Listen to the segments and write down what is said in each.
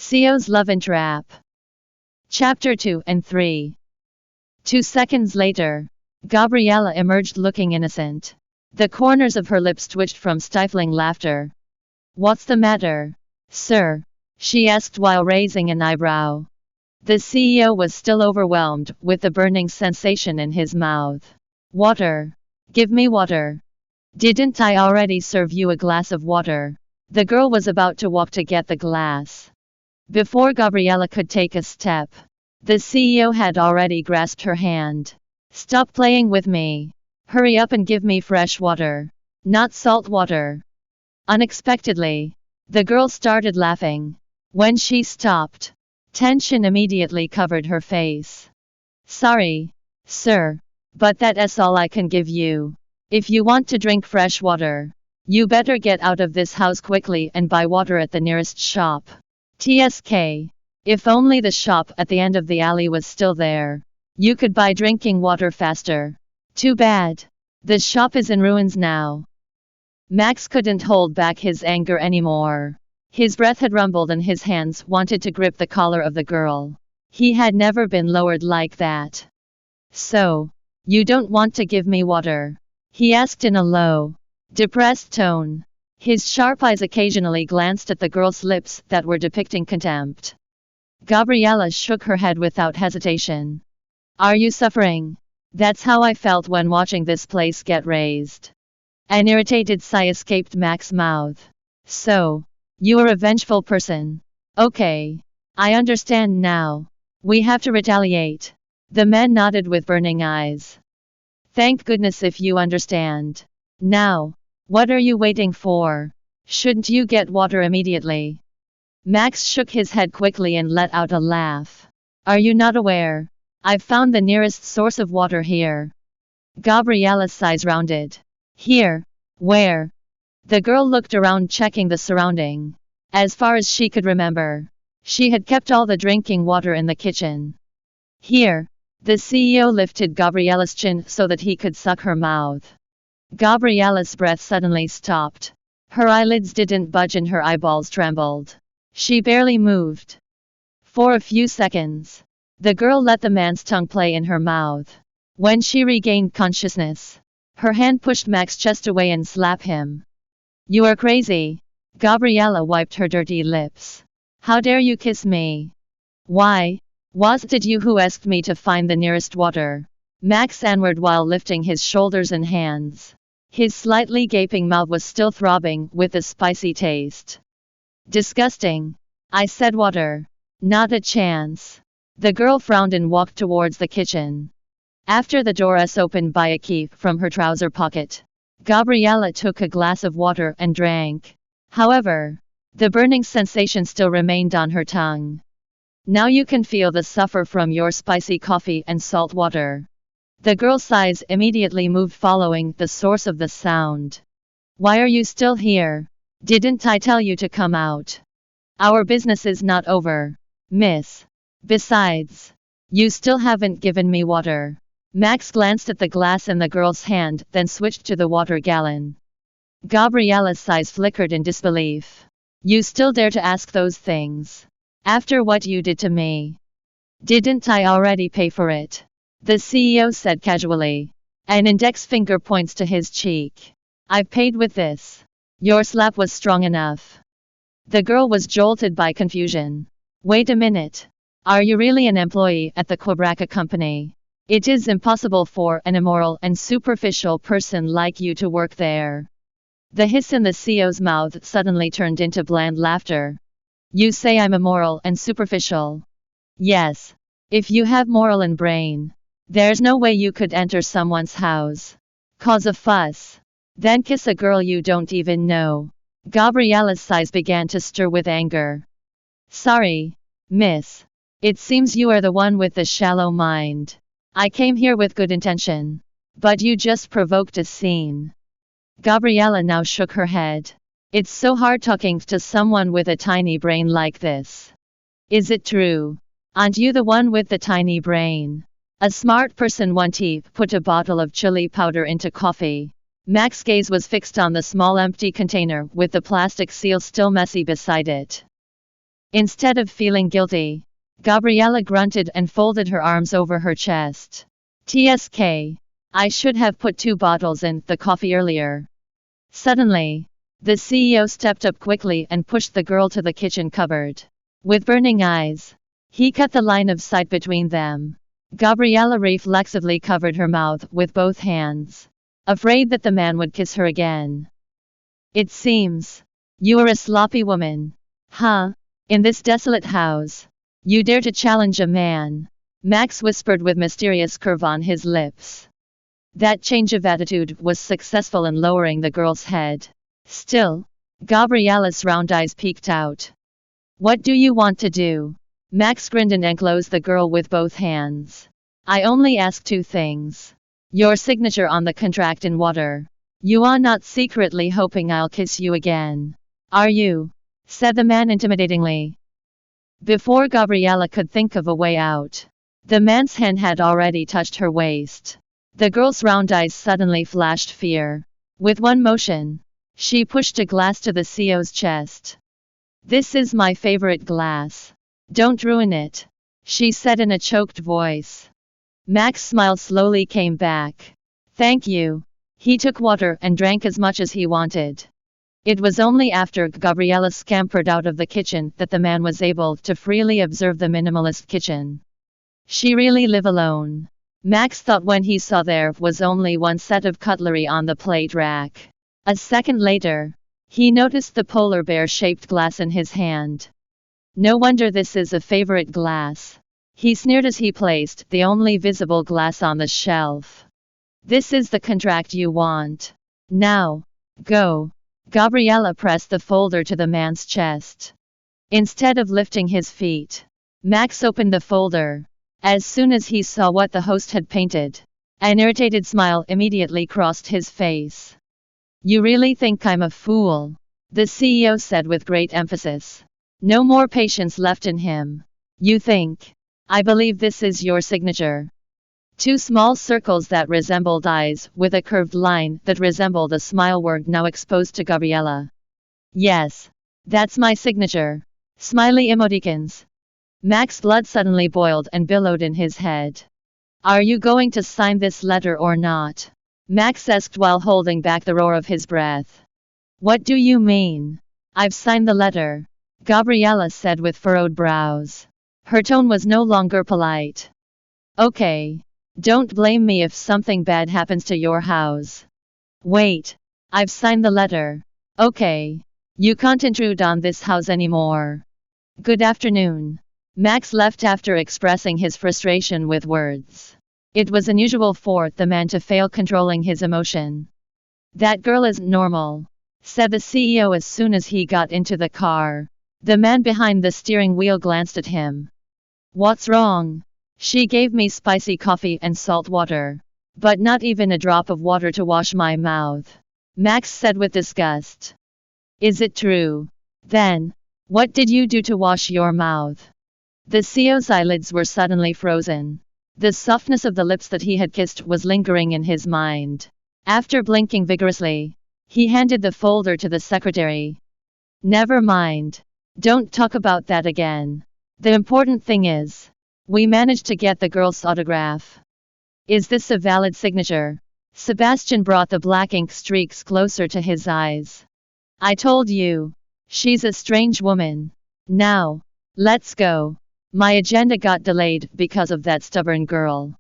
CEO's Love and Trap. Chapter 2 and 3. 2 seconds later, Gabriella emerged looking innocent. The corners of her lips twitched from stifling laughter. "What's the matter, sir?" she asked while raising an eyebrow. The CEO was still overwhelmed with the burning sensation in his mouth. "Water. Give me water." "Didn't I already serve you a glass of water?" The girl was about to walk to get the glass. Before Gabriella could take a step, the CEO had already grasped her hand. "Stop playing with me. Hurry up and give me fresh water. Not salt water." Unexpectedly, the girl started laughing. When she stopped, tension immediately covered her face. "Sorry, sir, but that's all I can give you. If you want to drink fresh water, you better get out of this house quickly and buy water at the nearest shop." TSK. If only the shop at the end of the alley was still there. You could buy drinking water faster. Too bad. The shop is in ruins now. Max couldn't hold back his anger anymore. His breath had rumbled and his hands wanted to grip the collar of the girl. He had never been lowered like that. "So, you don't want to give me water?" he asked in a low, depressed tone. His sharp eyes occasionally glanced at the girl's lips that were depicting contempt. Gabriella shook her head without hesitation. "Are you suffering? That's how I felt when watching this place get razed." An irritated sigh escaped Max's mouth. "So, you're a vengeful person. Okay. I understand now. We have to retaliate." The man nodded with burning eyes. "Thank goodness if you understand. Now, what are you waiting for? Shouldn't you get water immediately?" Max shook his head quickly and let out a laugh. "Are you not aware? I've found the nearest source of water here." Gabriella's eyes rounded. "Here? Where?" The girl looked around, checking the surrounding. As far as she could remember, she had kept all the drinking water in the kitchen. "Here." The CEO lifted Gabriella's chin so that he could suck her mouth. Gabriella's breath suddenly stopped. Her eyelids didn't budge and her eyeballs trembled. She barely moved. For a few seconds, the girl let the man's tongue play in her mouth. When she regained consciousness, her hand pushed Max's chest away and slapped him. "You are crazy." Gabriella wiped her dirty lips. "How dare you kiss me? Why, was it you who asked me to find the nearest water?" Max answered while lifting his shoulders and hands. His slightly gaping mouth was still throbbing with a spicy taste. "Disgusting. I said water. Not a chance." The girl frowned and walked towards the kitchen. After the door was opened by a key from her trouser pocket, Gabriella took a glass of water and drank. However, the burning sensation still remained on her tongue. "Now you can feel the suffer from your spicy coffee and salt water." The girl's eyes immediately moved following the source of the sound. "Why are you still here? Didn't I tell you to come out? Our business is not over, miss. Besides, you still haven't given me water." Max glanced at the glass in the girl's hand, then switched to the water gallon. Gabriella's eyes flickered in disbelief. "You still dare to ask those things? After what you did to me? Didn't I already pay for it?" The CEO said casually. An index finger points to his cheek. "I've paid with this. Your slap was strong enough." The girl was jolted by confusion. "Wait a minute. Are you really an employee at the Quebracha Company? It is impossible for an immoral and superficial person like you to work there." The hiss in the CEO's mouth suddenly turned into bland laughter. "You say I'm immoral and superficial? Yes. If you have moral and brain, there's no way you could enter someone's house, cause a fuss, then kiss a girl you don't even know." Gabriella's eyes began to stir with anger. "Sorry, miss. It seems you are the one with the shallow mind. I came here with good intention, but you just provoked a scene." Gabriella now shook her head. "It's so hard talking to someone with a tiny brain like this." "Is it true? Aren't you the one with the tiny brain? A smart person once put a bottle of chili powder into coffee." Max's gaze was fixed on the small empty container with the plastic seal still messy beside it. Instead of feeling guilty, Gabriella grunted and folded her arms over her chest. TSK. I should have put 2 bottles in the coffee earlier. Suddenly, the CEO stepped up quickly and pushed the girl to the kitchen cupboard. With burning eyes, he cut the line of sight between them. Gabriella reflexively covered her mouth with both hands, afraid that the man would kiss her again. It seems you are a sloppy woman. Huh? In this desolate house, you dare to challenge a man? Max whispered with mysterious curve on his lips. That change of attitude was successful in lowering the girl's head. Still, Gabriella's round eyes peeked out. What do you want to do? Max grinned and enclosed the girl with both hands. I only ask 2 things. Your signature on the contract in water. You are not secretly hoping I'll kiss you again, are you? Said the man intimidatingly. Before Gabriella could think of a way out, the man's hand had already touched her waist. The girl's round eyes suddenly flashed fear. With one motion, she pushed a glass to the CEO's chest. This is my favorite glass. Don't ruin it, she said in a choked voice. Max's smile slowly came back. Thank you. He took water and drank as much as he wanted. It was only after Gabriella scampered out of the kitchen that the man was able to freely observe the minimalist kitchen. She really live alone? Max thought when he saw there was only one set of cutlery on the plate rack. A second later, he noticed the polar bear-shaped glass in his hand. No wonder this is a favorite glass, he sneered as he placed the only visible glass on the shelf. This is the contract you want. Now, go. Gabriella pressed the folder to the man's chest. Instead of lifting his feet, Max opened the folder. As soon as he saw what the host had painted, an irritated smile immediately crossed his face. You really think I'm a fool? The CEO said with great emphasis. No more patience left in him. You think? I believe this is your signature. 2 small circles that resembled eyes with a curved line that resembled a smile were now exposed to Gabriella. Yes, that's my signature. Smiley emoticons. Max's blood suddenly boiled and billowed in his head. Are you going to sign this letter or not? Max asked while holding back the roar of his breath. What do you mean? I've signed the letter, Gabriella said with furrowed brows. Her tone was no longer polite. Okay. Don't blame me if something bad happens to your house. Wait. I've signed the letter. Okay. You can't intrude on this house anymore. Good afternoon. Max left after expressing his frustration with words. It was unusual for the man to fail controlling his emotion. That girl isn't normal, said the CEO as soon as he got into the car. The man behind the steering wheel glanced at him. What's wrong? She gave me spicy coffee and salt water, but not even a drop of water to wash my mouth, Max said with disgust. Is it true? Then, what did you do to wash your mouth? The CEO's eyelids were suddenly frozen. The softness of the lips that he had kissed was lingering in his mind. After blinking vigorously, he handed the folder to the secretary. Never mind. Don't talk about that again. The important thing is, we managed to get the girl's autograph. Is this a valid signature? Sebastian brought the black ink streaks closer to his eyes. I told you. She's a strange woman. Now, let's go. My agenda got delayed because of that stubborn girl.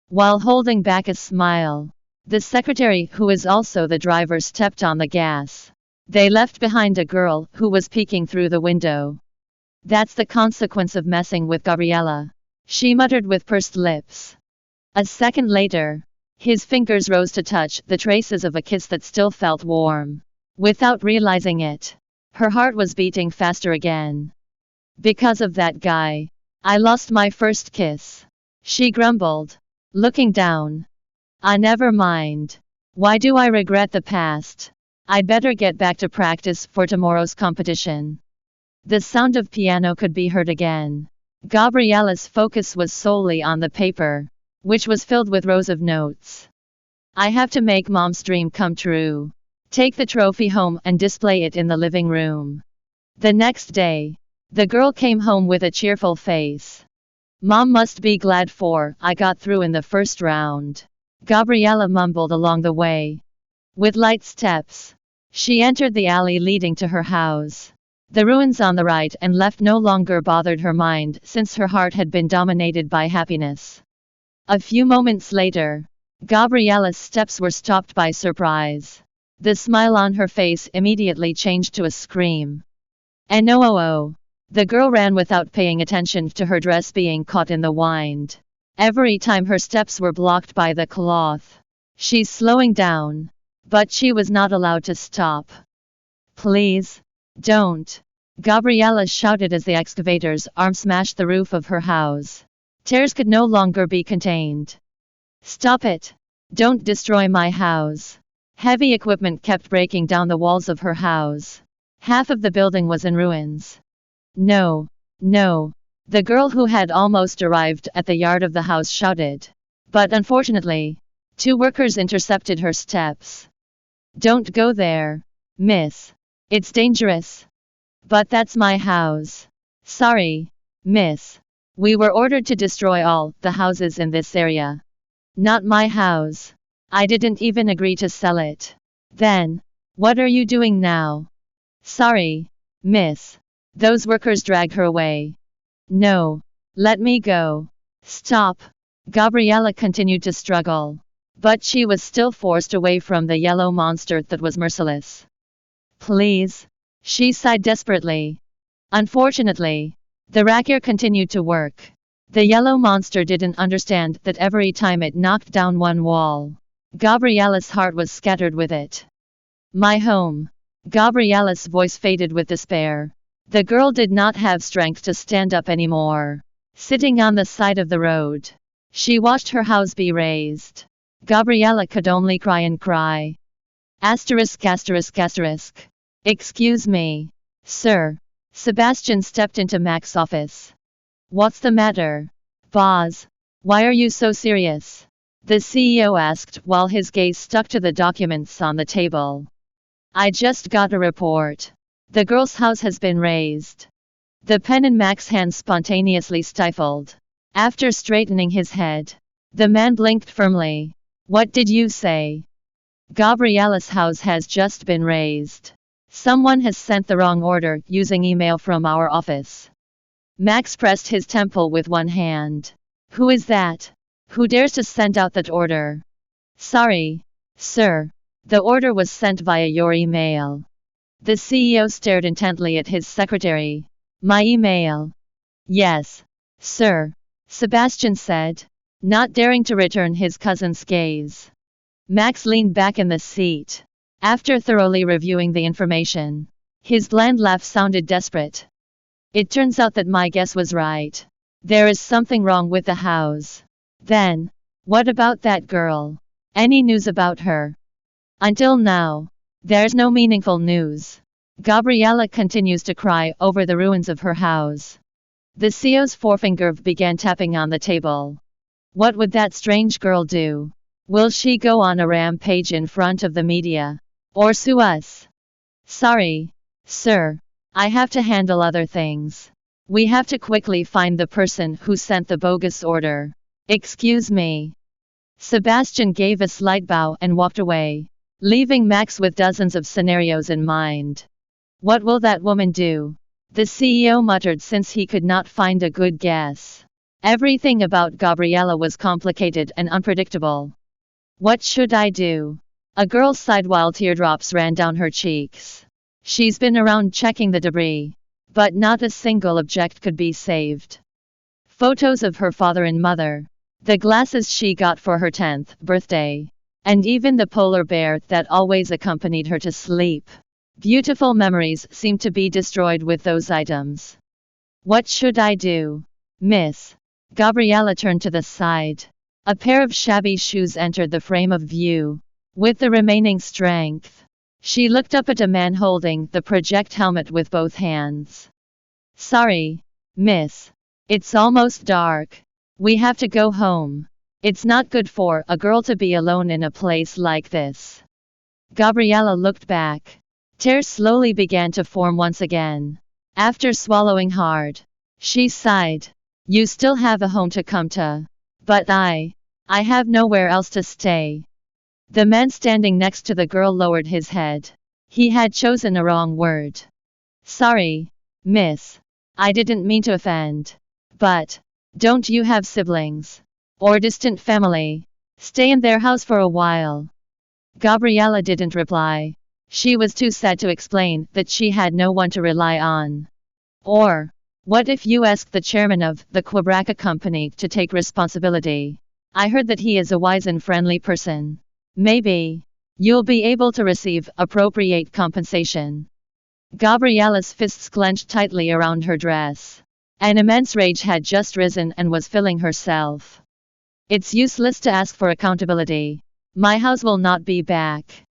While holding back a smile, the secretary, who is also the driver, stepped on the gas. They left behind a girl who was peeking through the window. That's the consequence of messing with Gabriella, she muttered with pursed lips. A second later, his fingers rose to touch the traces of a kiss that still felt warm. Without realizing it, her heart was beating faster again. Because of that guy, I lost my first kiss, she grumbled, looking down. Never mind. Why do I regret the past? I'd better get back to practice for tomorrow's competition. The sound of piano could be heard again. Gabriella's focus was solely on the paper, which was filled with rows of notes. I have to make Mom's dream come true. Take the trophy home and display it in the living room. The next day, The girl came home with a cheerful face. Mom must be glad I got through in the first round, Gabriella mumbled along the way. With light steps, she entered the alley leading to her house. The ruins on the right and left no longer bothered her mind since her heart had been dominated by happiness. A few moments later, Gabriella's steps were stopped by surprise. The smile on her face immediately changed to a scream. No! The girl ran without paying attention to her dress being caught in the wind. Every time her steps were blocked by the cloth. She's slowing down. But she was not allowed to stop. Please, don't! Gabriella shouted as the excavator's arm smashed the roof of her house. Tears could no longer be contained. Stop it! Don't destroy my house! Heavy equipment kept breaking down the walls of her house. Half of the building was in ruins. No! The girl who had almost arrived at the yard of the house shouted. But unfortunately, 2 workers intercepted her steps. Don't go there, miss. It's dangerous. But that's my house. Sorry, miss. We were ordered to destroy all the houses in this area. Not my house. I didn't even agree to sell it. Then, what are you doing now? Sorry, miss. Those workers dragged her away. No. Let me go. Stop. Gabriella continued to struggle. But she was still forced away from the yellow monster that was merciless. Please. She sighed desperately. Unfortunately, the racket continued to work. The yellow monster didn't understand that every time it knocked down one wall, Gabriella's heart was scattered with it. My home. Gabriella's voice faded with despair. The girl did not have strength to stand up anymore. Sitting on the side of the road, she watched her house be razed. Gabriella could only cry and cry. Asterisk. Excuse me, sir. Sebastian stepped into Max's office. What's the matter, boss? Why are you so serious? The CEO asked while his gaze stuck to the documents on the table. I just got a report. The girl's house has been razed. The pen in Max's hand spontaneously stifled. After straightening his head, the man blinked firmly. What did you say? Gabriella's house has just been razed. Someone has sent the wrong order using email from our office. Max pressed his temple with one hand. Who is that? Who dares to send out that order? Sorry, sir. The order was sent via your email. The CEO stared intently at his secretary. My email? Yes, sir, Sebastian said, not daring to return his cousin's gaze. Max leaned back in the seat. After thoroughly reviewing the information, his bland laugh sounded desperate. It turns out that my guess was right. There is something wrong with the house. Then, what about that girl? Any news about her? Until now, there's no meaningful news. Gabriella continues to cry over the ruins of her house. The CEO's forefinger began tapping on the table. What would that strange girl do? Will she go on a rampage in front of the media? Or sue us? Sorry, sir. I have to handle other things. We have to quickly find the person who sent the bogus order. Excuse me. Sebastian gave a slight bow and walked away, leaving Max with dozens of scenarios in mind. What will that woman do? The CEO muttered since he could not find a good guess. Everything about Gabriella was complicated and unpredictable. What should I do? A girl sighed while teardrops ran down her cheeks. She's been around checking the debris, but not a single object could be saved. Photos of her father and mother, the glasses she got for her 10th birthday, and even the polar bear that always accompanied her to sleep. Beautiful memories seemed to be destroyed with those items. What should I do, miss? Gabriella turned to the side. A pair of shabby shoes entered the frame of view. With the remaining strength, she looked up at a man holding the project helmet with both hands. Sorry, miss. It's almost dark. We have to go home. It's not good for a girl to be alone in a place like this. Gabriella looked back. Tears slowly began to form once again. After swallowing hard, she sighed. You still have a home to come to. But I have nowhere else to stay. The man standing next to the girl lowered his head. He had chosen a wrong word. Sorry, miss. I didn't mean to offend. But, don't you have siblings? Or distant family? Stay in their house for a while. Gabriella didn't reply. She was too sad to explain that she had no one to rely on. Or, what if you asked the chairman of the Quebracha Company to take responsibility? I heard that he is a wise and friendly person. Maybe you'll be able to receive appropriate compensation. Gabriella's fists clenched tightly around her dress. An immense rage had just risen and was filling herself. It's useless to ask for accountability. My house will not be back.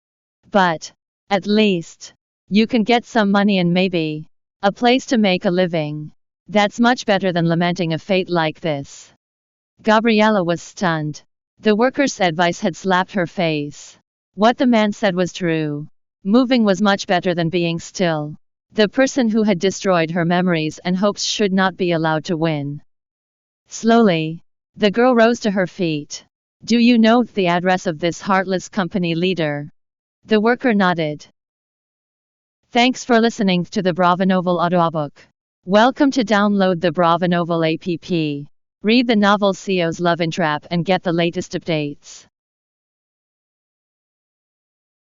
But, at least, you can get some money and maybe a place to make a living. That's much better than lamenting a fate like this. Gabriella was stunned. The worker's advice had slapped her face. What the man said was true. Moving was much better than being still. The person who had destroyed her memories and hopes should not be allowed to win. Slowly, the girl rose to her feet. Do you know the address of this heartless company leader? The worker nodded. Thanks for listening to the Bravonovel audiobook. Welcome to download the Bravonovel app. Read the novel CEO's Love and Trap and get the latest updates.